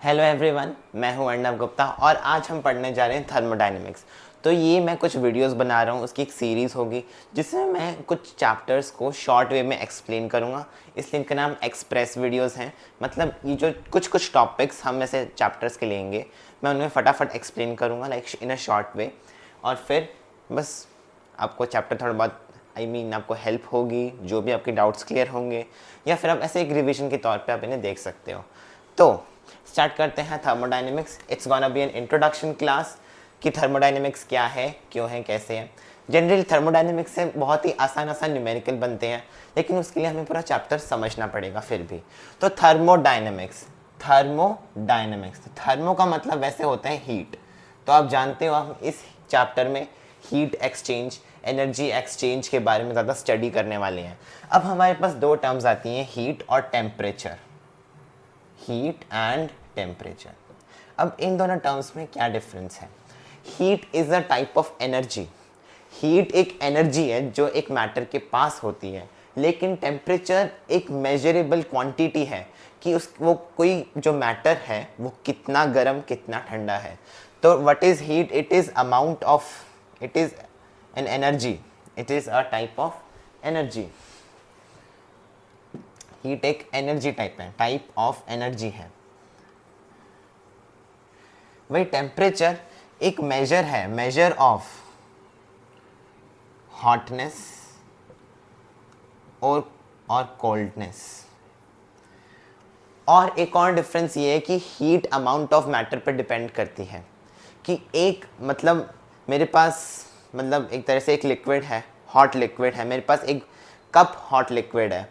Hello everyone, मैं हूं अर्णव गुप्ता और आज हम पढ़ने जा रहे हैं थर्मोडायनेमिक्स। तो ये मैं कुछ वीडियोस बना रहा हूँ, उसकी एक सीरीज़ होगी जिसमें मैं कुछ चैप्टर्स को शॉर्ट वे में एक्सप्लेन करूँगा। इसलिए इनका नाम एक्सप्रेस वीडियोस हैं। मतलब ये जो कुछ कुछ टॉपिक्स हम ऐसे चैप्टर्स के लेंगे, मैं उनमें फटाफट एक्सप्लेन करूँगा like in a short way, और फिर बस आपको चैप्टर थोड़ा बहुत आपको हेल्प होगी, जो भी आपके डाउट्स क्लियर होंगे, या फिर आप ऐसे एक रिवीजन के तौर पे आप इन्हें देख सकते हो। तो स्टार्ट करते हैं thermodynamics. It's gonna be an introduction class कि थर्मोडायनेमिक्स क्या है, क्यों है, कैसे है। जनरली थर्मोडायनेमिक्स से बहुत ही आसान आसान न्यूमेरिकल बनते हैं, लेकिन उसके लिए हमें पूरा चैप्टर समझना पड़ेगा फिर भी। तो थर्मोडायनेमिक्स, थर्मो का मतलब वैसे होता है हीट। तो आप जानते हो हम इस चैप्टर में हीट एक्सचेंज, एनर्जी एक्सचेंज के बारे में ज़्यादा स्टडी करने वाले हैं। अब हमारे पास दो टर्म्स आती हैं, हीट और टेम्परेचर। Heat and temperature. अब इन दोनों टर्म्स में क्या डिफरेंस है? Heat is a type of energy. Heat एक एनर्जी है जो एक मैटर के पास होती है, लेकिन टेम्परेचर एक मेजरेबल क्वांटिटी है कि वो कोई जो मैटर है वो कितना गर्म कितना ठंडा है। तो what is heat? It is an energy, it is a type of energy. Heat एक एनर्जी टाइप ऑफ एनर्जी है। वही टेम्परेचर एक मेजर है, मेजर ऑफ हॉटनेस और कोल्डनेस। और एक और डिफरेंस ये है कि हीट अमाउंट ऑफ मैटर पर डिपेंड करती है कि एक मतलब मेरे पास एक तरह से एक लिक्विड है, हॉट लिक्विड है, मेरे पास एक कप हॉट लिक्विड है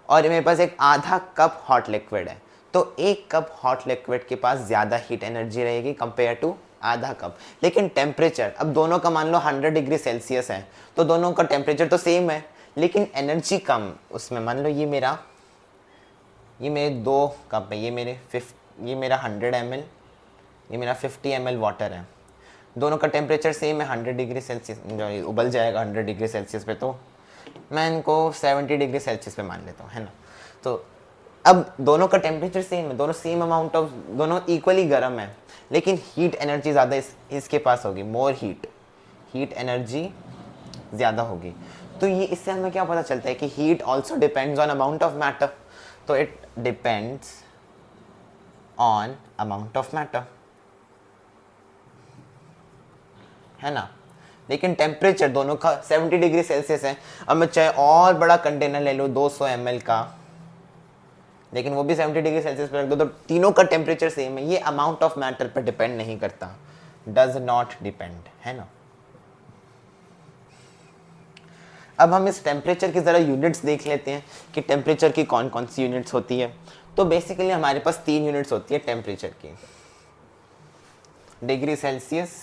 और मेरे पास एक आधा कप हॉट लिक्विड है। तो एक कप हॉट लिक्विड के पास ज़्यादा हीट एनर्जी रहेगी कंपेयर टू आधा कप। लेकिन टेम्परेचर, अब दोनों का मान लो 100 डिग्री सेल्सियस है, तो दोनों का टेम्परेचर तो सेम है, लेकिन एनर्जी कम उसमें। मान लो ये मेरे 2 कप है, ये मेरा 100 ml, ये मेरा 50 ml वाटर है। दोनों का टेम्परेचर सेम है 100 डिग्री सेल्सियस, जो उबल जाएगा 100 डिग्री सेल्सियस पे, तो मैं इनको 70 डिग्री सेल्सियस पे मान लेता हूँ, है ना। तो अब दोनों का टेम्परेचर सेम है, दोनों सेम अमाउंट ऑफ, दोनों इक्वली गर्म है, लेकिन हीट एनर्जी ज़्यादा इसके पास होगी, मोर हीट एनर्जी ज़्यादा होगी। तो ये इससे हमें क्या पता चलता है कि heat also depends on amount of matter. तो it depends on amount of matter, है ना। लेकिन टेम्परेचर दोनों का 70 डिग्री सेल्सियस है। अब मैं चाहे और बड़ा कंटेनर ले लूँ 200 ml का, लेकिन वो भी 70 डिग्री सेल्सियस पर रख दो, तो तीनों का टेम्परेचर सेम है। ये अमाउंट ऑफ मैटर पर डिपेंड नहीं करता, डज नॉट डिपेंड, है ना। अब हम इस टेम्परेचर की ज़रा यूनिट्स देख लेते हैं कि टेम्परेचर की कौन कौन सी यूनिट्स होती है। तो बेसिकली हमारे पास 3 यूनिट्स होती है टेम्परेचर की, degree Celsius,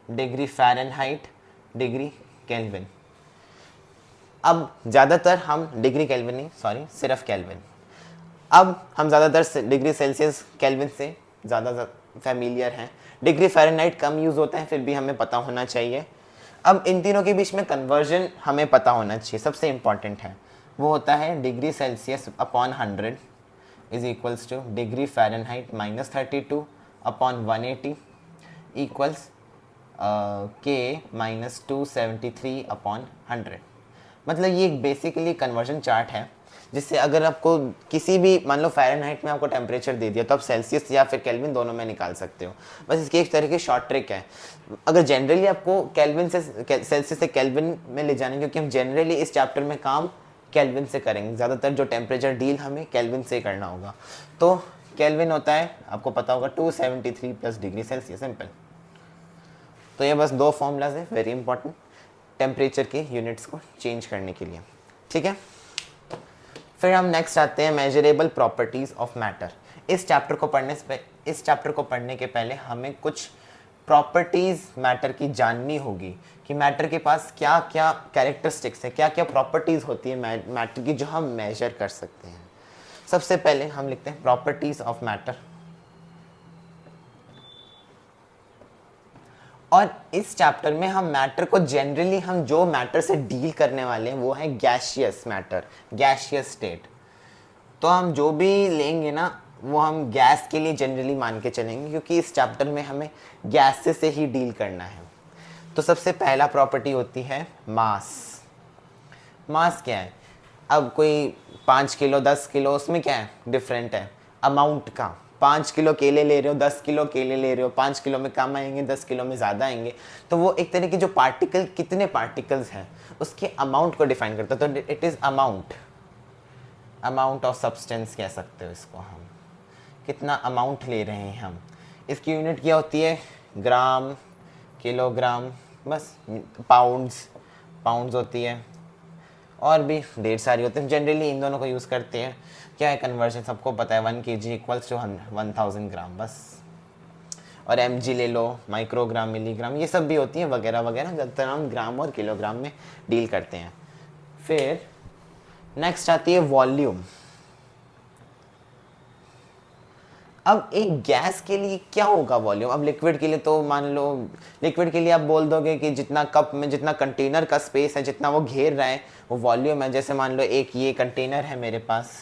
degree Fahrenheit, degree kelvin. अब ज़्यादातर हम डिग्री केल्विन नहीं, सॉरी, सिर्फ केल्विन। अब हम ज़्यादातर डिग्री सेल्सियस केल्विन से ज़्यादा फैमिलियर हैं। डिग्री फ़ारेनहाइट कम यूज़ होता है, फिर भी हमें पता होना चाहिए। अब इन तीनों के बीच में कन्वर्जन हमें पता होना चाहिए, सबसे इम्पॉर्टेंट है। वो होता है degree Celsius upon 100 is equals two degree Fahrenheit minus 32 upon 180 equals के माइनस 273 अपॉन 100। मतलब ये एक बेसिकली कन्वर्जन चार्ट है, जिससे अगर आपको किसी भी, मान लो फ़ारेनहाइट में आपको टेम्परेचर दे दिया, तो आप सेल्सियस या फिर केल्विन दोनों में निकाल सकते हो। बस इसकी एक तरह की शॉर्ट ट्रिक है। अगर जनरली आपको केल्विन से सेल्सियस से केल्विन में ले जाने, क्योंकि हम जनरली इस चैप्टर में काम केल्विन से करेंगे, ज़्यादातर जो टेम्परेचर डील हमें केल्विन से करना होगा। तो केल्विन होता है, आपको पता होगा, 273 प्लस डिग्री सेल्सियस, सिंपल। तो ये बस 2 फॉर्मूलाज है वेरी इंपॉर्टेंट टेम्परेचर के यूनिट्स को चेंज करने के लिए, ठीक है। फिर हम नेक्स्ट आते हैं मेजरेबल प्रॉपर्टीज ऑफ मैटर। इस चैप्टर को पढ़ने के पहले हमें कुछ प्रॉपर्टीज मैटर की जाननी होगी कि मैटर के पास क्या क्या कैरेक्टरिस्टिक्स है, क्या क्या प्रॉपर्टीज होती है मैटर की, जो हम मेजर कर सकते हैं। सबसे पहले हम लिखते हैं प्रॉपर्टीज ऑफ मैटर। और इस चैप्टर में हम मैटर को जनरली, हम जो मैटर से डील करने वाले हैं वो है गैशियस मैटर, गैशियस स्टेट। तो हम जो भी लेंगे ना, वो हम गैस के लिए जनरली मान के चलेंगे, क्योंकि इस चैप्टर में हमें गैस से ही डील करना है। तो सबसे पहला प्रॉपर्टी होती है मास। मास क्या है? अब कोई 5 किलो 10 किलो, उसमें क्या है डिफरेंट है अमाउंट का। 5 किलो केले ले रहे हो, 10 किलो केले ले रहे हो, 5 किलो में कम आएंगे, 10 किलो में ज़्यादा आएंगे। तो वो एक तरह की जो पार्टिकल, कितने पार्टिकल्स हैं उसके अमाउंट को डिफाइन करता है। तो it is amount, amount of substance कह सकते हो इसको हम, कितना अमाउंट ले रहे हैं हम। इसकी यूनिट क्या होती है? ग्राम, किलोग्राम, बस। पाउंड्स, पाउंड्स होती है, और भी ढेर सारी होती है। जनरली इन दोनों को यूज़ करते हैं। क्या है कन्वर्जन? सबको पता है 1 kg इक्वल्स टू 1000 ग्राम, बस। और mg ले लो, माइक्रोग्राम, मिलीग्राम, ये सब भी होती हैं वगैरह वगैरह। ज़्यादातर हम ग्राम और किलोग्राम में डील करते हैं। फिर नेक्स्ट आती है वॉल्यूम। अब एक गैस के लिए क्या होगा वॉल्यूम? अब लिक्विड के लिए तो मान लो, लिक्विड के लिए आप बोल दोगे कि जितना कप में, जितना कंटेनर का स्पेस है, जितना वो घेर रहा है, वो वॉल्यूम है। जैसे मान लो एक ये कंटेनर है मेरे पास,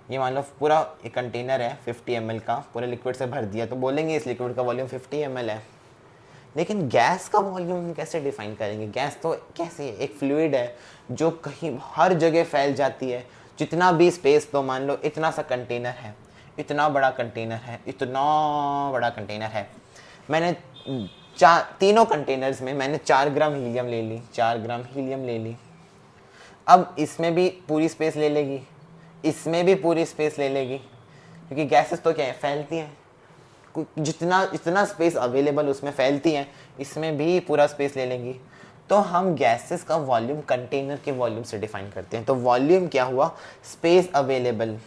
ये मान लो पूरा एक कंटेनर है 50 ml का, पूरे लिक्विड से भर दिया, तो बोलेंगे इस लिक्विड का वॉल्यूम 50 ml है। लेकिन गैस का वॉल्यूम कैसे डिफाइन करेंगे? गैस तो कैसे, एक फ्लूइड है जो कहीं हर जगह फैल जाती है। जितना भी स्पेस, तो मान लो इतना सा कंटेनर है, इतना बड़ा कंटेनर है, इतना बड़ा कंटेनर है। मैंने तीनों कंटेनर्स में मैंने 4 ग्राम हीलियम ले ली, 4 ग्राम हीलियम ले ली। अब इसमें भी पूरी स्पेस ले लेगी, इसमें भी पूरी स्पेस ले लेगी, क्योंकि गैसेस तो क्या है, फैलती हैं। जितना स्पेस अवेलेबल उसमें फैलती हैं, इसमें भी पूरा स्पेस ले लेंगी। तो हम गैसेस का वॉल्यूम कंटेनर के वॉल्यूम से डिफाइन करते हैं। तो वॉल्यूम क्या हुआ? Space available,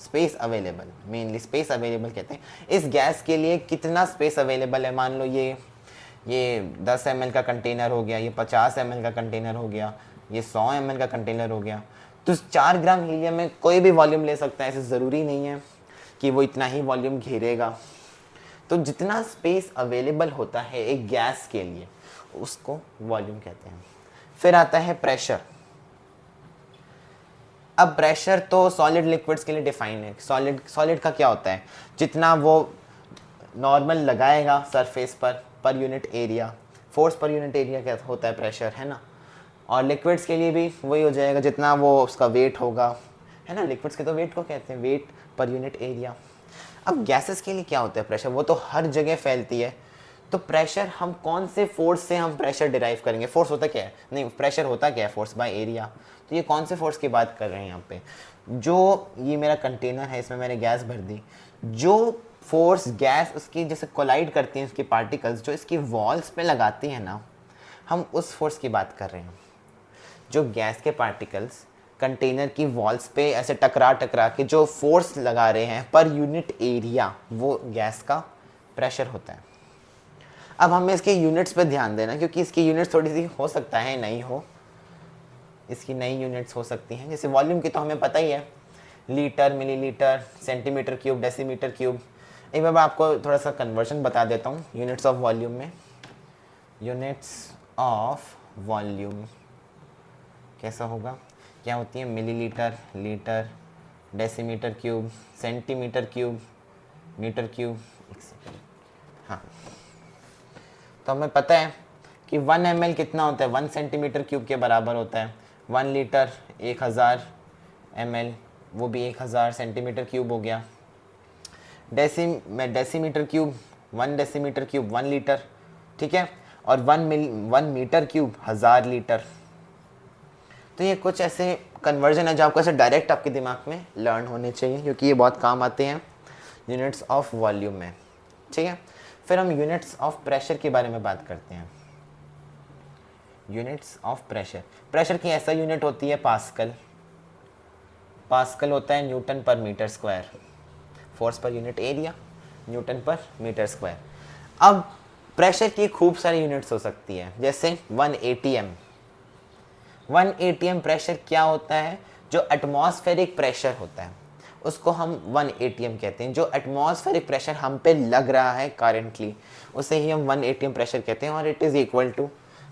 space available, mainly space available कहते हैं। इस गैस के लिए कितना स्पेस अवेलेबल है? मान लो ये 10 ml का कंटेनर हो गया, ये 50 ml का कंटेनर हो गया, ये 100 ml का कंटेनर हो गया। तो 4 ग्राम हीलियम में कोई भी वॉल्यूम ले सकता है, ऐसे ज़रूरी नहीं है कि वो इतना ही वॉल्यूम घेरेगा। तो जितना स्पेस अवेलेबल होता है एक गैस के लिए, उसको वॉल्यूम कहते हैं। फिर आता है प्रेशर। अब प्रेशर तो सॉलिड लिक्विड्स के लिए डिफाइन है। सॉलिड का क्या होता है? जितना वो नॉर्मल लगाएगा सरफेस पर unit area, force per unit area क्या होता है? प्रेशर, है ना। और लिक्विड्स के लिए भी वही हो जाएगा, जितना वो उसका वेट होगा, है ना। लिक्विड्स के तो वेट को कहते हैं, वेट पर यूनिट एरिया। अब गैसेस के लिए क्या होता है प्रेशर? वो तो हर जगह फैलती है। तो प्रेशर हम कौन से फोर्स से हम प्रेशर डिराइव करेंगे? फोर्स होता क्या है? नहीं, प्रेशर होता क्या है? Force by area. तो ये कौन से फोर्स की बात कर रहे हैं यहाँ पे? जो ये मेरा कंटेनर है, इसमें मैंने गैस भर दी, जो फोर्स गैस उसकी जैसे कोलाइड करती हैं, इसकी पार्टिकल्स जो इसकी वॉल्स पे लगाती हैं ना, हम उस फोर्स की बात कर रहे हैं। जो गैस के पार्टिकल्स कंटेनर की वॉल्स पे ऐसे टकरा के जो फोर्स लगा रहे हैं पर यूनिट एरिया, वो गैस का प्रेशर होता है। अब हमें इसके यूनिट्स पे ध्यान देना, क्योंकि इसकी यूनिट्स थोड़ी सी हो सकता है नहीं हो, इसकी नई यूनिट्स हो सकती हैं। जैसे वॉल्यूम की तो हमें पता ही है, litre, millilitre, centimetre cube, decimetre cube. एक बार मैं आपको थोड़ा सा कन्वर्जन बता देता हूँ यूनिट्स ऑफ वॉल्यूम में। यूनिट्स ऑफ वॉल्यूम कैसा होगा, क्या होती है? Millilitre, litre, decimetre cube, centimetre cube, metre cube. हाँ, तो हमें पता है कि 1 ml कितना होता है? 1 सेंटीमीटर क्यूब के बराबर होता है। 1 लीटर 1000 ml, वो भी 1000 सेंटीमीटर क्यूब हो गया। Decimetre cube, 1 decimetre cube 1 litre, ठीक है। और 1 मीटर क्यूब 1000 लीटर। तो ये कुछ ऐसे कन्वर्जन है जो आपको ऐसे डायरेक्ट आपके दिमाग में लर्न होने चाहिए, क्योंकि ये बहुत काम आते हैं यूनिट्स ऑफ वॉल्यूम में, ठीक है। फिर हम यूनिट्स ऑफ प्रेशर के बारे में बात करते हैं। यूनिट्स ऑफ प्रेशर, प्रेशर की ऐसा यूनिट होती है पास्कल। पास्कल होता है newton per metre square. Force per unit area, newton per metre square. अब प्रेशर की खूब सारी यूनिट्स हो सकती है, जैसे 1 atm। 1 atm प्रेशर क्या होता है? जो एटमॉस्फेरिक प्रेशर होता है उसको हम 1 atm कहते हैं। जो एटमॉस्फेरिक प्रेशर हम पे लग रहा है करेंटली, उसे ही हम 1 atm प्रेशर कहते हैं। और it is equal to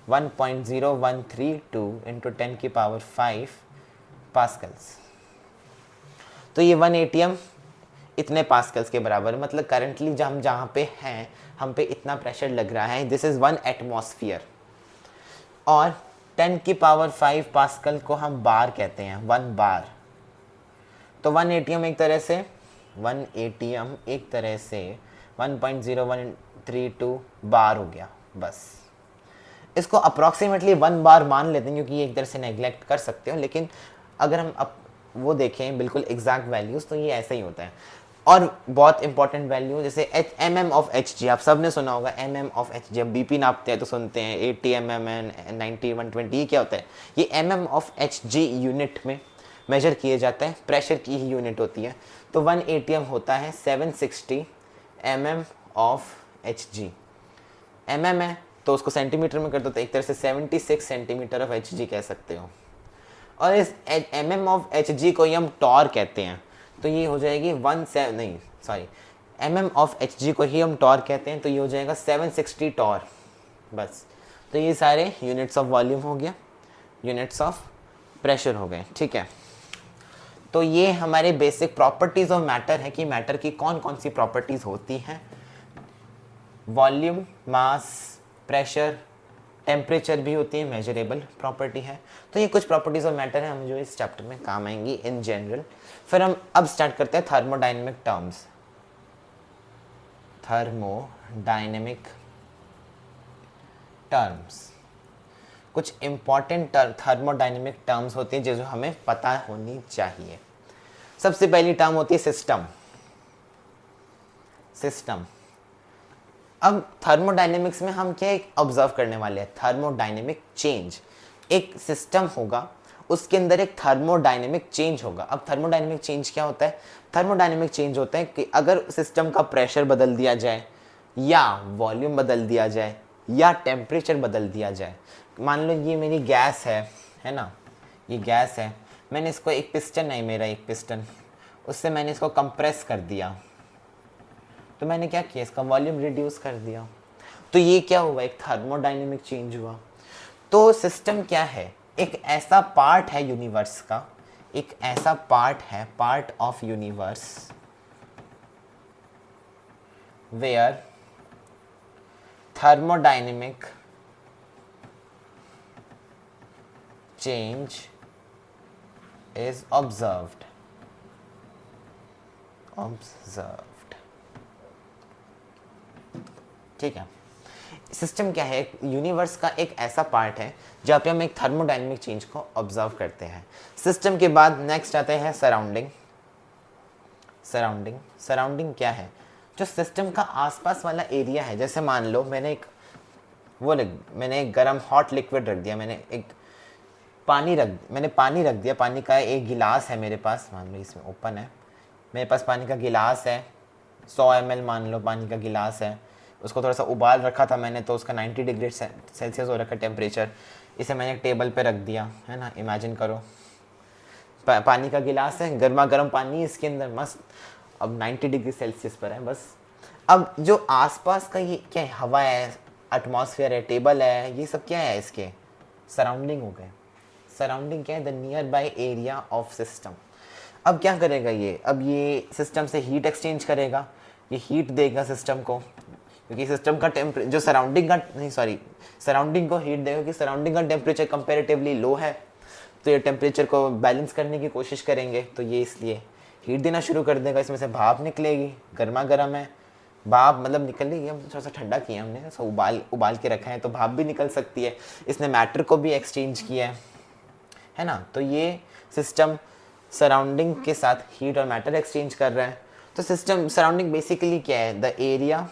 1.0132 into 10⁵ pascals. तो ये 1 atm इतने पास्कल्स के बराबर, मतलब करंटली जब हम जहाँ पे हैं हम पे इतना प्रेशर लग रहा है, दिस इज़ 1 एटमॉस्फियर। और 10⁵ पास्कल को हम बार कहते हैं, 1 बार। तो 1 एटीएम एक तरह से 1.0132 बार हो गया बस। इसको अप्रॉक्सीमेटली 1 बार मान लेते हैं क्योंकि ये एक तरह से नेग्लेक्ट कर सकते हो, लेकिन अगर हम अब वो देखें बिल्कुल एग्जैक्ट वैल्यूज़ तो ये ऐसे ही होता है। और बहुत इंपॉर्टेंट वैल्यू जैसे mm ऑफ Hg, आप सब ने सुना होगा mm ऑफ Hg। जब बीपी नापते हैं तो सुनते हैं 80 mm एंड 90 120, ये क्या होता है? ये mm ऑफ Hg यूनिट में मेजर किए जाता है, प्रेशर की ही यूनिट होती है। तो 1 atm होता है 760 mm ऑफ Hg। mm है तो उसको सेंटीमीटर में कर दो तो एक तरह से 76 सेंटीमीटर ऑफ Hg कह सकते हो। और इस mm ऑफ Hg को ही हम टॉर कहते हैं, तो ये हो जाएगी mm ऑफ Hg को ही हम टॉर कहते हैं, तो ये हो जाएगा 760 टॉर बस। तो ये सारे यूनिट्स ऑफ वॉल्यूम हो गया, यूनिट्स ऑफ प्रेशर हो गए, ठीक है। तो ये हमारे बेसिक प्रॉपर्टीज ऑफ मैटर है कि मैटर की कौन कौन सी प्रॉपर्टीज होती हैं। वॉल्यूम, मास, प्रेशर, टेम्परेचर भी होती है, मेजरेबल प्रॉपर्टी है। तो ये कुछ प्रॉपर्टीज ऑफ मैटर है हम जो इस चैप्टर में काम आएंगी इन जनरल। फिर हम अब स्टार्ट करते हैं थर्मोडाइनमिक टर्म्स। थर्मोडाइनमिक टर्म्स, कुछ इंपॉर्टेंट थर्मोडाइनमिक टर्म्स होती हैं जो हमें पता होनी चाहिए। सबसे पहली टर्म होती है सिस्टम। सिस्टम, अब थर्मोडायनेमिक्स में हम क्या एक ऑब्जर्व करने वाले हैं, थर्मोडायनेमिक चेंज। एक सिस्टम होगा उसके अंदर एक थर्मोडायनेमिक चेंज होगा। अब थर्मोडायनेमिक चेंज क्या होता है? थर्मोडायनेमिक चेंज होता है कि अगर सिस्टम का प्रेशर बदल दिया जाए या वॉल्यूम बदल दिया जाए या टेम्परेचर बदल दिया जाए। मान लो ये मेरी गैस है ना, ये गैस है, मैंने इसको एक पिस्टन है मेरा एक पिस्टन, उससे मैंने इसको कंप्रेस कर दिया, तो मैंने क्या किया, इसका वॉल्यूम रिड्यूस कर दिया, तो ये क्या हुआ, एक थर्मोडायनेमिक चेंज हुआ। तो सिस्टम क्या है? एक ऐसा पार्ट है यूनिवर्स का, एक ऐसा पार्ट है, part of universe where thermodynamic change is observed. ठीक है। सिस्टम क्या है? यूनिवर्स का एक ऐसा पार्ट है जहाँ पे हम एक थर्मोडायनेमिक चेंज को ऑब्जर्व करते हैं। सिस्टम के बाद नेक्स्ट आते हैं सराउंडिंग। सराउंडिंग क्या है? जो सिस्टम का आसपास वाला एरिया है। जैसे मान लो मैंने एक गर्म हॉट लिक्विड रख दिया, मैंने पानी रख दिया, पानी का एक गिलास है मेरे पास, मान लो इसमें ओपन है, मेरे पास पानी का गिलास है, 100 ml मान लो पानी का गिलास है, उसको थोड़ा सा उबाल रखा था मैंने, तो उसका 90 डिग्री सेल्सियस हो रखा टेम्परेचर, इसे मैंने एक टेबल पे रख दिया, है ना, इमेजिन करो पानी का गिलास है, गर्मा गर्म पानी इसके अंदर मस्त, अब 90 डिग्री सेल्सियस पर है बस। अब जो आसपास का ये क्या है, हवा है, एटमॉस्फेयर है, टेबल है, ये सब क्या है, इसके सराउंडिंग हो गए। सराउंडिंग क्या है? The near by area of system. अब क्या करेगा ये? अब ये सिस्टम से हीट एक्सचेंज करेगा, ये हीट देगा सिस्टम को, क्योंकि सिस्टम का जो सराउंडिंग को हीट देगा, क्योंकि सराउंडिंग का टेम्परेचर कंपैरेटिवली लो है, तो ये टेम्परेचर को बैलेंस करने की कोशिश करेंगे, तो ये इसलिए हीट देना शुरू कर देगा, इसमें से भाप निकलेगी, गर्मा गर्म है, भाप मतलब निकलेगी, हम थोड़ा सा ठंडा किया हमने, तो उबाल के रखा है, तो भाप भी निकल सकती है, इसने मैटर को भी एक्सचेंज किया है ना। तो ये सिस्टम सराउंडिंग के साथ हीट और मैटर एक्सचेंज कर रहा है। तो सिस्टम सराउंडिंग बेसिकली क्या है? द एरिया,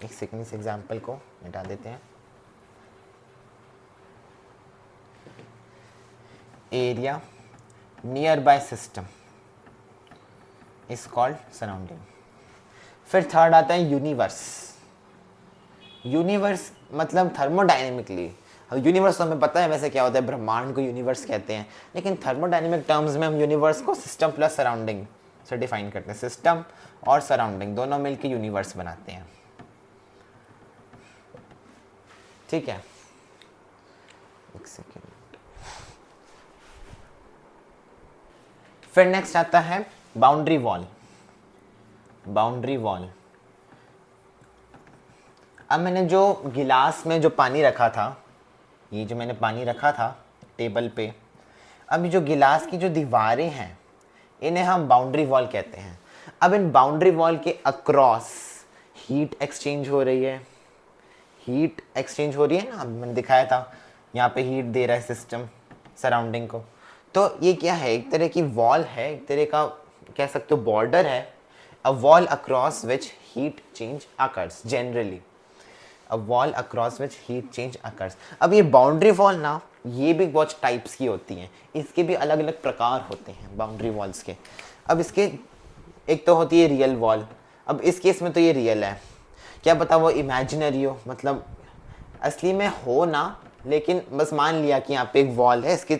एक सेकंड इस एग्जांपल को मिटा देते हैं, area near by system is called surrounding. फिर थर्ड आता है यूनिवर्स। यूनिवर्स मतलब थर्मोडायनेमिकली, यूनिवर्स तो हमें पता है वैसे क्या होता है, ब्रह्मांड को यूनिवर्स कहते हैं, लेकिन थर्मोडायनेमिक टर्म्स में हम यूनिवर्स को सिस्टम प्लस सराउंडिंग से डिफाइन करते हैं। सिस्टम और सराउंडिंग दोनों मिलकर यूनिवर्स बनाते हैं, ठीक है। एक सेकेंड। फिर नेक्स्ट आता है बाउंड्री वॉल। Boundary wall. अब मैंने जो गिलास में जो पानी रखा था, ये जो मैंने पानी रखा था टेबल पे, अब जो गिलास की जो दीवारें हैं इन्हें हम बाउंड्री वॉल कहते हैं। अब इन बाउंड्री वॉल के अक्रॉस हीट एक्सचेंज हो रही है, हीट एक्सचेंज हो रही है ना, अब मैंने दिखाया था यहाँ पे हीट दे रहा है सिस्टम सराउंडिंग को। तो ये क्या है, एक तरह की वॉल है, एक तरह का कह सकते हो बॉर्डर है, a wall across which heat change occurs generally, a wall across which heat change occurs. अब ये बाउंड्री वॉल ना, ये भी बहुत टाइप्स की होती हैं, इसके भी अलग अलग प्रकार होते हैं बाउंड्री वॉल्स के। अब इसके एक तो होती है रियल वॉल, अब इस केस में तो ये रियल है, क्या पता वो इमेजिनरी हो, मतलब असली में हो ना, लेकिन बस मान लिया कि यहाँ पे एक वॉल है, इसके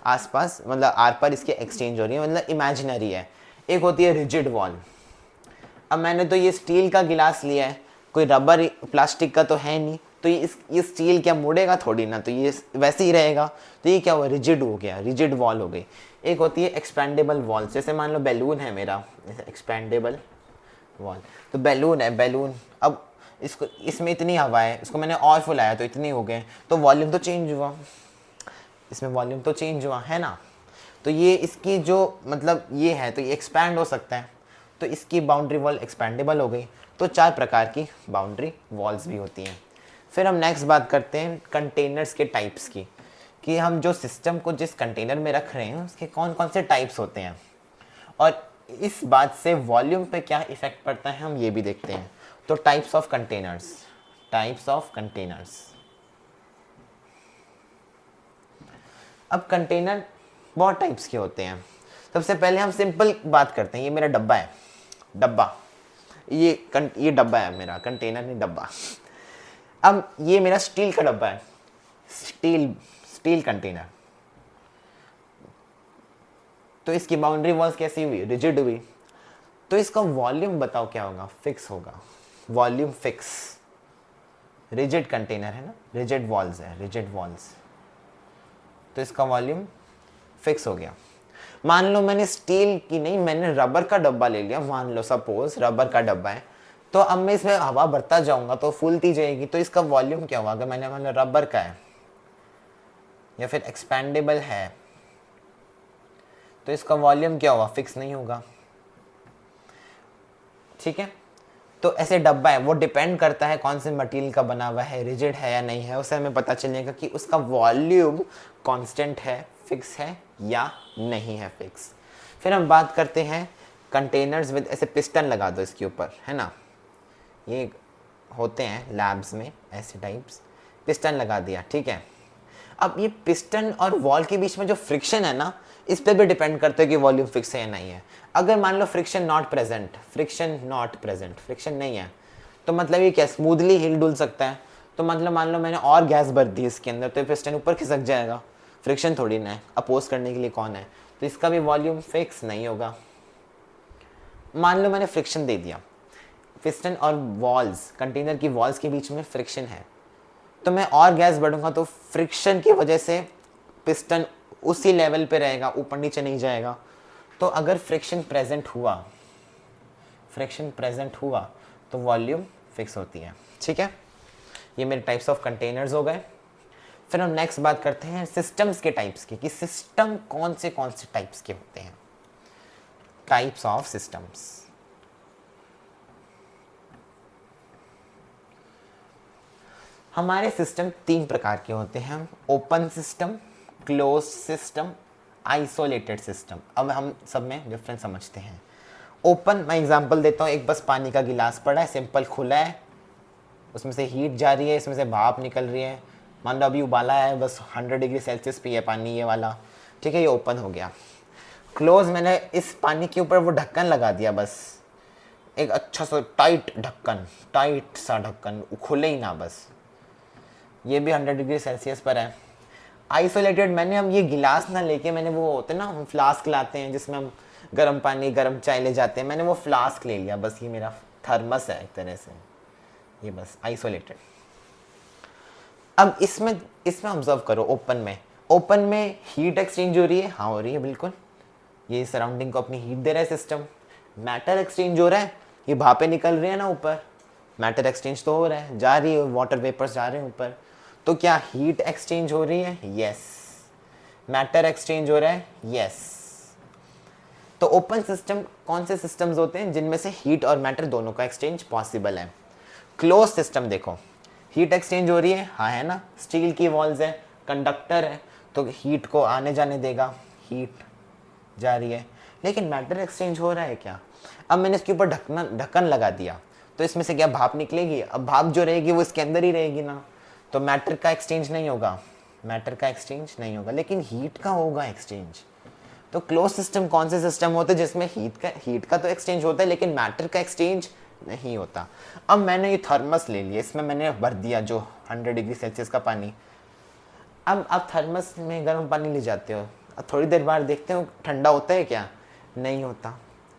आसपास मतलब आर पार इसके एक्सचेंज हो रही है, मतलब इमेजिनरी है। एक होती है रिजिड वॉल। अब मैंने तो ये स्टील का गिलास लिया है, कोई रबर प्लास्टिक का तो है नहीं, तो ये स्टील क्या मुड़ेगा थोड़ी ना, तो ये वैसे ही रहेगा, तो ये क्या हुआ, रिजिड हो गया, रिजिड वॉल हो गई। एक होती है एक्सपेंडेबल वॉल, जैसे मान लो बैलून है मेरा, एक्सपेंडेबल वॉल, तो बैलून है, बैलून, अब इसको इसमें इतनी हवा है, इसको मैंने और फुलाया तो इतनी हो गए, तो वॉल्यूम तो चेंज हुआ, इसमें वॉल्यूम तो चेंज हुआ है ना, तो ये इसकी जो मतलब ये है, तो ये एक्सपैंड हो सकता है, तो इसकी बाउंड्री वॉल एक्सपैंडेबल हो गई। तो 4 प्रकार की बाउंड्री वॉल्स भी होती हैं। फिर हम नेक्स्ट बात करते हैं कंटेनर्स के टाइप्स की, कि हम जो सिस्टम को जिस कंटेनर में रख रहे हैं उसके कौन कौन से टाइप्स होते हैं, और इस बात से वॉल्यूम पे क्या इफेक्ट पड़ता है हम ये भी देखते हैं। तो types of containers, types of containers. अब कंटेनर बहुत टाइप्स के होते हैं। सबसे पहले हम सिंपल बात करते हैं, ये मेरा डब्बा है, डब्बा, ये डब्बा है मेरा, कंटेनर नहीं डब्बा। अब ये मेरा स्टील का डब्बा है, स्टील कंटेनर, तो इसकी बाउंड्री वॉल्स कैसी हुई, रिजिड हुई, तो इसका वॉल्यूम बताओ क्या होगा, फिक्स होगा, वॉल्यूम फिक्स। रिजिड कंटेनर है ना, रिजिड वॉल्स है, रिजिड वॉल्स, तो इसका वॉल्यूम फिक्स हो गया। मान लो मैंने स्टील की नहीं, मैंने रबर का डब्बा ले लिया, मान लो सपोज रबर का डब्बा है, तो अब मैं इसमें हवा भरता जाऊंगा तो फूलती जाएगी, तो इसका वॉल्यूम क्या होगा, अगर मैंने मान लो रबर का है या फिर एक्सपेंडेबल है, तो इसका वॉल्यूम क्या होगा, फिक्स नहीं होगा। ठीक है, तो ऐसे डब्बा है, वो डिपेंड करता है कौन से मटेरियल का बना हुआ है, रिजिड है या नहीं है, उससे हमें पता चलेगा कि उसका वॉल्यूम कांस्टेंट है, फिक्स है या नहीं है फिक्स। फिर हम बात करते हैं कंटेनर्स विद, ऐसे पिस्टन लगा दो इसके ऊपर, है ना, ये होते हैं लैब्स में ऐसे टाइप्स, पिस्टन लगा दिया, ठीक है। अब ये पिस्टन और वॉल के बीच में जो फ्रिक्शन है ना, इस पर भी डिपेंड करता है कि वॉल्यूम फिक्स है या नहीं है। अगर मान लो फ्रिक्शन नॉट प्रेजेंट, फ्रिक्शन नहीं है, तो मतलब ये क्या स्मूथली हिल डुल सकता है, तो मतलब मान लो मैंने और गैस भर दी इसके अंदर, तो पिस्टन ऊपर खिसक जाएगा, फ्रिक्शन थोड़ी ना है, अपोज करने के लिए कौन है, तो इसका भी वॉल्यूम फिक्स नहीं होगा। मान लो मैंने फ्रिक्शन दे दिया, पिस्टन और वॉल्स, कंटेनर की वॉल्स के बीच में फ्रिक्शन है, तो मैं और गैस बढ़ूंगा तो फ्रिक्शन की वजह से पिस्टन उसी लेवल पे रहेगा, ऊपर नीचे नहीं जाएगा। तो अगर फ्रिक्शन प्रेजेंट हुआ तो वॉल्यूम फिक्स होती है। ठीक है, ये मेरे टाइप्स ऑफ कंटेनर्स हो गए। फिर हम नेक्स्ट बात करते हैं सिस्टम्स के टाइप्स की, कि सिस्टम कौन से टाइप्स के होते हैं, टाइप्स ऑफ सिस्टम्स। हमारे सिस्टम 3 प्रकार के होते हैं, open system, close system, isolated system. अब हम सब में डिफरेंस समझते हैं। ओपन, मैं एग्जांपल देता हूँ, एक बस पानी का गिलास पड़ा है, सिंपल खुला है, उसमें से हीट जा रही है, इसमें से भाप निकल रही है, मान लो अभी उबाला है, बस 100 डिग्री सेल्सियस पे है पानी ये वाला, ठीक है, ये ओपन हो गया। क्लोज, मैंने इस पानी के ऊपर वो ढक्कन लगा दिया, बस एक अच्छा सा टाइट सा ढक्कन, खुले ही ना बस, ये भी 100 डिग्री सेल्सियस पर है। आइसोलेटेड, मैंने हम ये गिलास ना लेके, मैंने वो होते ना, हम फ्लास्क लाते हैं जिसमें हम गर्म पानी गर्म चाय ले जाते हैं, मैंने वो फ्लास्क ले लिया, बस ये मेरा थर्मस है एक तरह से, ये बस आइसोलेटेड। अब इसमें ऑब्जर्व करो, ओपन में हीट एक्सचेंज हो रही है, हाँ हो रही है बिल्कुल, ये सराउंडिंग को अपनी हीट दे रहा है सिस्टम। मैटर एक्सचेंज हो रहा है, ये भापें निकल रही है ना ऊपर, मैटर एक्सचेंज तो हो रहा है, जा रही है, वाटर वेपर्स जा रहे हैं ऊपर, तो क्या हीट एक्सचेंज हो रही है? यस। मैटर एक्सचेंज हो रहा है? यस। तो ओपन सिस्टम कौन से सिस्टम्स होते हैं जिनमें से हीट और मैटर दोनों का एक्सचेंज पॉसिबल है? क्लोज सिस्टम देखो, हीट एक्सचेंज हो रही है, हाँ है ना, स्टील की वॉल्स है, कंडक्टर है, तो हीट को आने जाने देगा, हीट जा रही है। लेकिन मैटर एक्सचेंज हो रहा है क्या? अब मैंने इसके ऊपर ढक्कन लगा दिया, तो इसमें से क्या भाप निकलेगी? अब भाप जो रहेगी वो इसके अंदर ही रहेगी ना, तो मैटर का एक्सचेंज नहीं होगा, मैटर का एक्सचेंज नहीं होगा, लेकिन हीट का होगा एक्सचेंज। तो क्लोज सिस्टम कौन से सिस्टम होते हैं जिसमें हीट का तो एक्सचेंज होता है लेकिन मैटर का एक्सचेंज नहीं होता? अब मैंने ये थर्मस ले लिया, इसमें मैंने भर दिया जो 100 डिग्री सेल्सियस का पानी। अब आप थर्मस में गर्म पानी ले जाते हो, अब थोड़ी देर बाद देखते हो ठंडा होता है क्या? नहीं होता,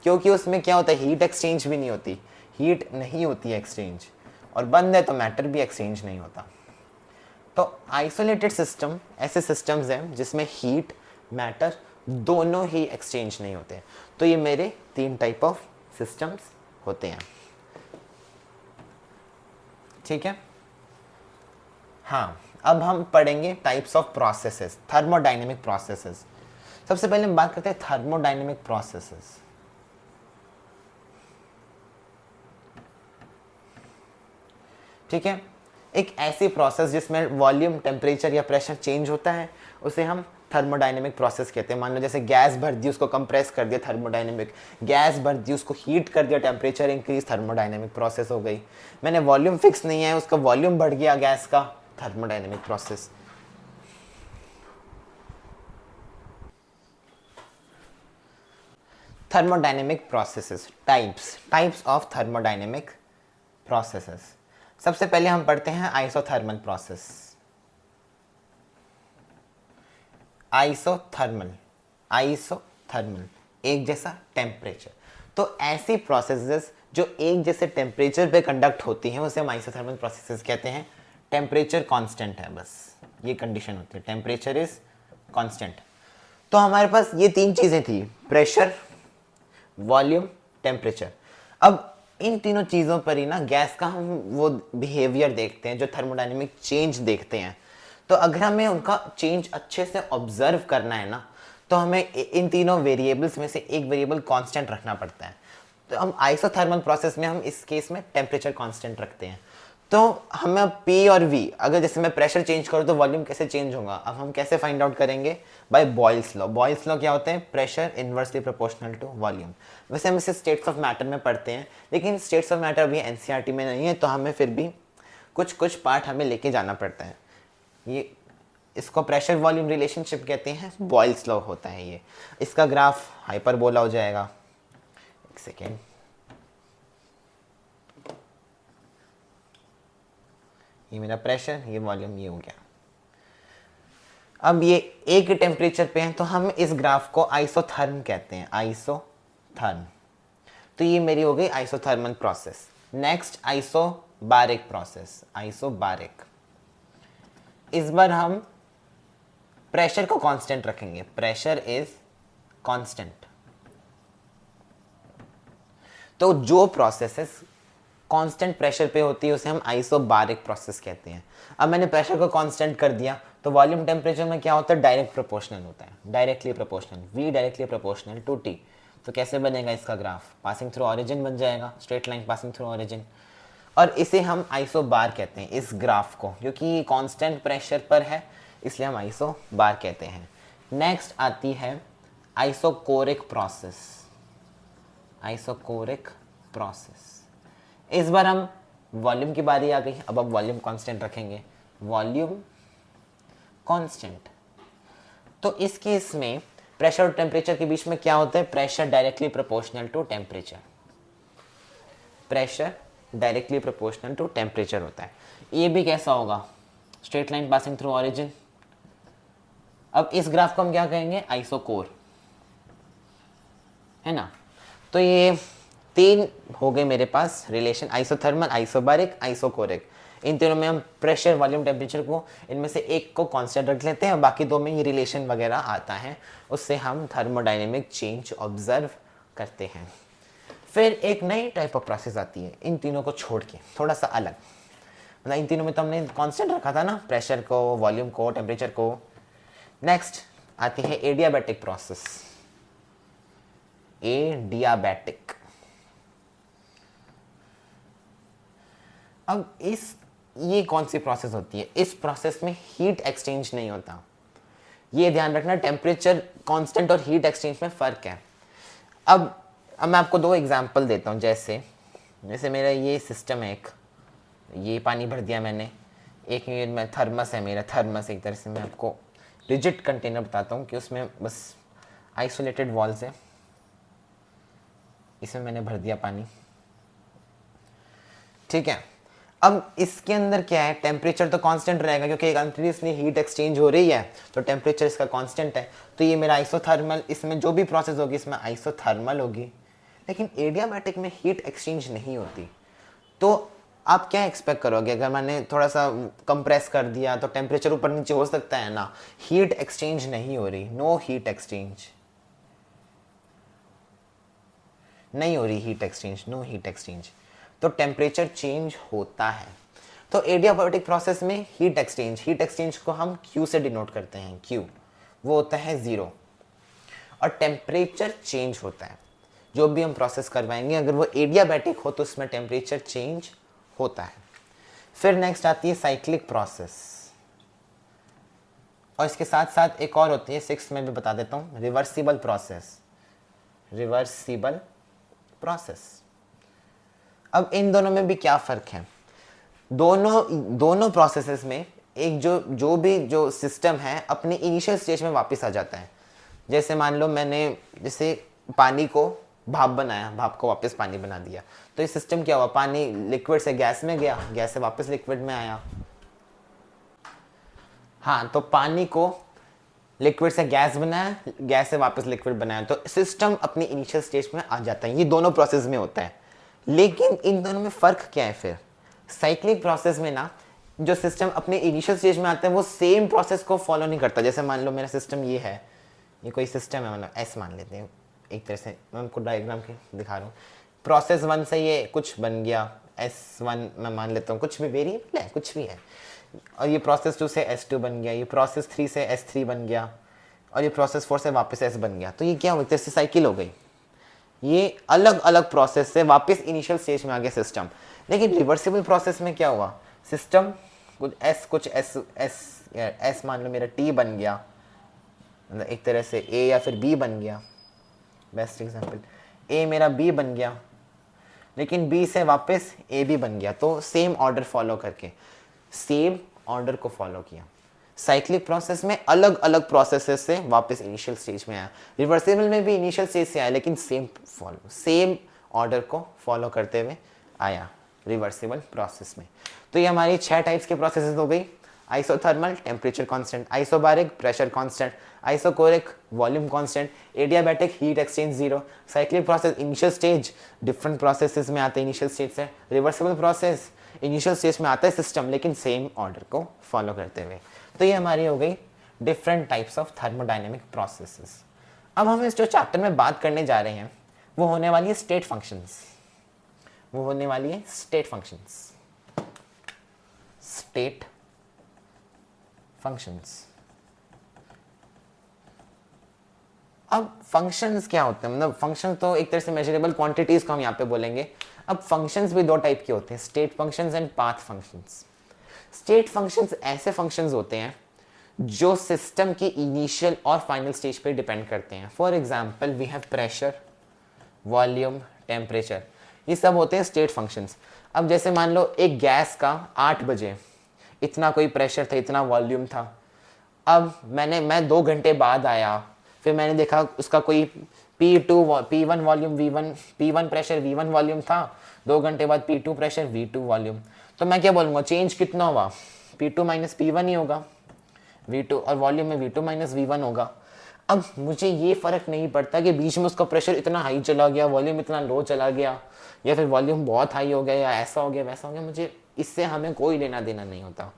क्योंकि उसमें क्या होता है, हीट एक्सचेंज भी नहीं होती, हीट नहीं होती है एक्सचेंज, और बंद है तो मैटर भी एक्सचेंज नहीं होता। तो आइसोलेटेड सिस्टम ऐसे सिस्टम्स हैं जिसमें हीट मैटर दोनों ही एक्सचेंज नहीं होते। तो ये मेरे 3 टाइप ऑफ सिस्टम्स होते हैं, ठीक है। हाँ, अब हम पढ़ेंगे types of processes, thermodynamic processes. सबसे पहले हम बात करते हैं थर्मोडायनेमिक प्रोसेसेस। ठीक है, एक ऐसी प्रोसेस जिसमें वॉल्यूम, टेम्परेचर या प्रेशर चेंज होता है, उसे हम थर्मोडायनेमिक प्रोसेस कहते हैं। मान लो जैसे गैस भर दी, उसको कंप्रेस कर दिया, थर्मोडायनेमिक। गैस भर दी, उसको हीट कर दिया, टेम्परेचर इंक्रीज, थर्मोडायनेमिक प्रोसेस हो गई। मैंने वॉल्यूम फिक्स नहीं है, उसका वॉल्यूम बढ़ गया गैस का, thermodynamic process. Thermodynamic processes, types of thermodynamic processes. सबसे पहले हम पढ़ते हैं आइसोथर्मल प्रोसेस। आइसोथर्मल एक जैसा टेम्परेचर। तो ऐसी प्रोसेसेस जो एक जैसे टेम्परेचर पे कंडक्ट होती हैं उसे हम आइसोथर्मल प्रोसेसेस कहते हैं। टेम्परेचर कांस्टेंट है, बस ये कंडीशन होती है, टेम्परेचर इज कांस्टेंट। तो हमारे पास ये 3 चीजें थी, प्रेशर, वॉल्यूम, टेम्परेचर। अब इन तीनों चीज़ों पर ही ना गैस का हम वो बिहेवियर देखते हैं, जो थर्मोडायनेमिक चेंज देखते हैं। तो अगर हमें उनका चेंज अच्छे से ऑब्जर्व करना है ना, तो हमें इन तीनों वेरिएबल्स में से एक वेरिएबल कांस्टेंट रखना पड़ता है। तो हम आइसोथर्मल प्रोसेस में हम इस केस में टेम्परेचर कांस्टेंट रखते हैं। तो हमें P और V, अगर जैसे मैं प्रेशर चेंज करूँ तो वॉल्यूम कैसे चेंज होगा, अब हम कैसे फाइंड आउट करेंगे? By Boyle's law. Boyle's law क्या होते हैं? Pressure inversely proportional to volume. वैसे हम इसे स्टेट्स ऑफ मैटर में पढ़ते हैं, लेकिन स्टेट्स ऑफ मैटर अभी NCERT में नहीं है, तो हमें फिर भी कुछ पार्ट हमें लेके जाना पड़ता है। ये इसको प्रेशर वॉल्यूम रिलेशनशिप कहते हैं, बॉयल्स लॉ होता है ये। इसका ग्राफ हाइपरबोला हो जाएगा, एक सेकेंड। ये मेरा प्रेशर, ये वॉल्यूम, ये हो गया। अब ये एक टेम्परेचर पे है, तो हम इस ग्राफ को आइसोथर्म कहते हैं, आइसोथर्म। तो ये मेरी हो गई isothermal process. Next isobaric process, isobaric. इस बार हम प्रेशर को कांस्टेंट रखेंगे, प्रेशर इज कांस्टेंट। तो जो प्रोसेसेस कांस्टेंट प्रेशर पे होती है उसे हम आइसोबारिक प्रोसेस कहते हैं। अब मैंने प्रेशर को कांस्टेंट कर दिया, तो वॉल्यूम टेम्परेचर में क्या होता है? डायरेक्ट प्रोपोर्शनल होता है, directly proportional, V directly proportional to T। तो कैसे बनेगा इसका ग्राफ? पासिंग थ्रू ऑरिजिन बन जाएगा, straight line passing through origin. और इसे हम आइसोबार कहते हैं, इस ग्राफ को, क्योंकि कांस्टेंट प्रेशर पर है इसलिए हम आइसोबार कहते हैं। नेक्स्ट आती है आइसोकोरिक प्रोसेस, आइसोकोरिक प्रोसेस। इस बार हम वॉल्यूम की बारी आ गई, अब हम वॉल्यूम कांस्टेंट रखेंगे, वॉल्यूम कांस्टेंट। तो इस केस में प्रेशर और टेम्परेचर के बीच में क्या होता है? Pressure directly proportional to temperature, pressure directly proportional to temperature होता है। ये भी कैसा होगा? Straight line passing through origin. अब इस ग्राफ को हम क्या कहेंगे? आइसोकोर, है ना। तो ये 3 हो गए मेरे पास रिलेशन, आइसोथर्मल, आइसोबारिक, आइसोकोरिक। इन तीनों में हम प्रेशर, वॉल्यूम, टेम्परेचर को, इनमें से एक को कांस्टेंट रख लेते हैं और बाकी 2 में ये रिलेशन वगैरह आता है, उससे हम थर्मोडायनेमिक चेंज ऑब्जर्व करते हैं। फिर एक नई टाइप ऑफ प्रोसेस आती है इन तीनों को छोड़ के, थोड़ा सा अलग। मतलब इन तीनों में तो हमने कांस्टेंट रखा था ना, प्रेशर को, वॉल्यूम को, टेम्परेचर को। नेक्स्ट आती है एडियाबैटिक प्रोसेस। एडियाबैटिक। अब ये कौन सी प्रोसेस होती है? इस प्रोसेस में हीट एक्सचेंज नहीं होता। ये ध्यान रखना, टेम्परेचर कांस्टेंट और हीट एक्सचेंज में फ़र्क है। अब मैं आपको दो एग्जांपल देता हूँ। जैसे मेरा ये सिस्टम है, एक ये पानी भर दिया मैंने, एक ये मैं थर्मस है मेरा, थर्मस एक तरह से मैं आपको रिजिड कंटेनर बताता हूँ कि उसमें बस आइसोलेटेड वॉल्स है, इसमें मैंने भर दिया पानी, ठीक है। अब इसके अंदर क्या है, टेम्परेचर तो कांस्टेंट रहेगा क्योंकि कंटिन्यूसली हीट एक्सचेंज हो रही है, तो टेम्परेचर इसका कांस्टेंट है। तो ये मेरा आइसोथर्मल, इसमें जो भी प्रोसेस होगी इसमें आइसोथर्मल होगी। लेकिन एडियाबैटिक में हीट एक्सचेंज नहीं होती। तो आप क्या एक्सपेक्ट करोगे? अगर मैंने थोड़ा सा कंप्रेस कर दिया तो टेम्परेचर ऊपर नीचे हो सकता है ना, हीट एक्सचेंज नहीं हो रही, नो हीट एक्सचेंज, नहीं हो रही heat exchange, no heat exchange. तो टेम्परेचर चेंज होता है। तो एडियाबैटिक प्रोसेस में हीट एक्सचेंज को हम Q से डिनोट करते हैं, Q वो होता है 0। और टेम्परेचर चेंज होता है, जो भी हम प्रोसेस करवाएंगे अगर वो एडियाबैटिक हो तो उसमें टेम्परेचर चेंज होता है। फिर नेक्स्ट आती है साइक्लिक प्रोसेस, और इसके साथ साथ एक और होती है, 6 में भी बता देता हूँ, रिवर्सिबल प्रोसेस। Reversible process. अब इन दोनों में भी क्या फ़र्क है? दोनों प्रोसेसेस में एक जो सिस्टम है अपने इनिशियल स्टेज में वापस आ जाता है। जैसे मान लो मैंने जैसे पानी को भाप बनाया, भाप को वापस पानी बना दिया, तो ये सिस्टम क्या हुआ, पानी लिक्विड से गैस में गया, गैस से वापस लिक्विड में आया। हाँ, तो पानी को लिक्विड से गैस बनाया, गैस से वापस लिक्विड बनाया, तो सिस्टम अपनी इनिशियल स्टेज में आ जाता है। ये दोनों प्रोसेस में होता है। लेकिन इन दोनों में फ़र्क क्या है फिर? साइक्लिक प्रोसेस में ना, जो सिस्टम अपने इनिशियल स्टेज में आता है वो सेम प्रोसेस को फॉलो नहीं करता। जैसे मान लो मेरा सिस्टम ये है, ये कोई सिस्टम है, मतलब एस मान लेते हैं एक तरह से, मैं उनको डायग्राम के दिखा रहा हूँ। प्रोसेस 1 से ये कुछ बन गया, S1 मैं मान लेता हूँ, कुछ भी वेरिएबल है, कुछ भी है। और ये प्रोसेस 2 से S2 बन गया, ये प्रोसेस 3 से S3 बन गया, और ये प्रोसेस 4 से वापस S बन गया। तो ये क्या हो, एक तरह से साइकिल हो गई। ये अलग अलग प्रोसेस से वापस इनिशियल स्टेज में आ गया सिस्टम। लेकिन रिवर्सिबल प्रोसेस में क्या हुआ, सिस्टम कुछ एस मान लो मेरा T बन गया, मतलब एक तरह से A या फिर B बन गया। बेस्ट एग्जांपल, A मेरा B बन गया, लेकिन B से वापस A भी बन गया। तो सेम ऑर्डर फॉलो करके, सेम ऑर्डर को फॉलो किया। साइक्लिक प्रोसेस में अलग अलग प्रोसेसेस से वापस इनिशियल स्टेज में आया। रिवर्सिबल में भी इनिशियल स्टेज से आया, लेकिन सेम ऑर्डर को फॉलो करते हुए आया रिवर्सिबल प्रोसेस में। तो ये हमारी 6 टाइप्स के प्रोसेसेस हो गई। Isothermal, temperature constant; isobaric, pressure constant; isochoric, volume constant; adiabatic, heat exchange 0; cyclic process initial stage, different processes में आते हैं इनिशियल स्टेज से; रिवर्सिबल प्रोसेस इनिशियल स्टेज में आता है सिस्टम, लेकिन सेम ऑर्डर को फॉलो करते हुए। तो ये हमारी हो गई different types of thermodynamic processes. अब हम इस जो चैप्टर में बात करने जा रहे हैं वो होने वाली है स्टेट फंक्शंस। वो होने वाली है स्टेट फंक्शंस। State functions. अब फंक्शंस क्या होते हैं? मतलब फंक्शन तो एक तरह से मेजरेबल क्वांटिटीज को हम यहाँ पे बोलेंगे। अब फंक्शंस भी 2 टाइप के होते हैं, state functions and path functions. State functions ऐसे फंक्शंस होते हैं जो सिस्टम की इनिशियल और फाइनल स्टेज पे डिपेंड करते हैं। For example we have pressure, volume, temperature, ये सब होते हैं स्टेट फंक्शंस। अब जैसे मान लो एक गैस का 8 बजे इतना कोई प्रेशर था, इतना वॉल्यूम था। अब मैं 2 घंटे बाद आया, फिर मैंने देखा उसका कोई P1 volume, P1 pressure, V1 volume था। 2 घंटे बाद P2 प्रेशर, V2 वॉल्यूम। तो मैं क्या बोलूँगा, चेंज कितना हुआ? P2 माइनस P1 ही होगा, V2, और वॉल्यूम में V2 माइनस V1 होगा। अब मुझे ये फ़र्क नहीं पड़ता कि बीच में उसका प्रेशर इतना हाई चला गया, वॉल्यूम इतना लो चला गया, या फिर वॉल्यूम बहुत हाई हो गया, या ऐसा हो गया वैसा हो गया, मुझे इससे हमें कोई लेना देना नहीं होता।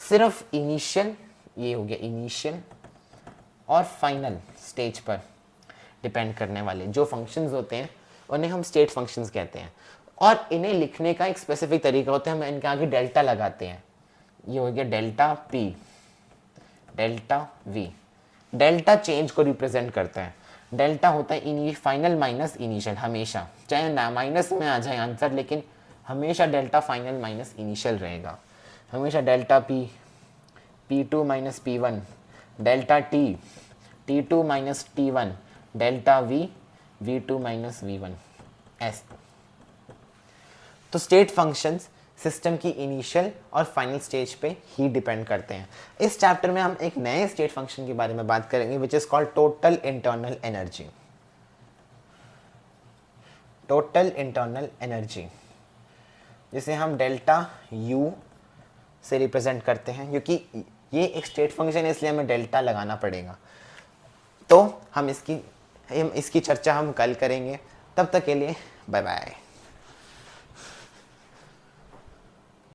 सिर्फ इनिशियल, ये हो गया इनिशियल और फाइनल स्टेज पर डिपेंड करने वाले जो फंक्शंस होते हैं उन्हें हम स्टेट फंक्शंस कहते हैं। और इन्हें लिखने का एक स्पेसिफिक तरीका होता है, हम इनके आगे डेल्टा लगाते हैं। ये हो गया delta P, delta we. Delta change को रिप्रेजेंट करता है। डेल्टा होता है फाइनल माइनस इनिशियल, हमेशा चाहे ना माइनस में आ जाए आंसर, लेकिन हमेशा डेल्टा फाइनल माइनस इनिशियल रहेगा। हमेशा delta P, P2 minus P1, delta T, T2 minus T1, delta V, V2 minus V1, ऐसे। तो स्टेट फंक्शंस सिस्टम की इनिशियल और फाइनल स्टेज पे ही डिपेंड करते हैं। इस चैप्टर में हम एक नए स्टेट फंक्शन के बारे में बात करेंगे, which is called total internal energy. Total internal energy जिसे हम डेल्टा U से रिप्रेजेंट करते हैं, क्योंकि ये एक स्टेट फंक्शन है इसलिए हमें डेल्टा लगाना पड़ेगा। तो हम इसकी चर्चा हम कल करेंगे। तब तक के लिए बाय बाय।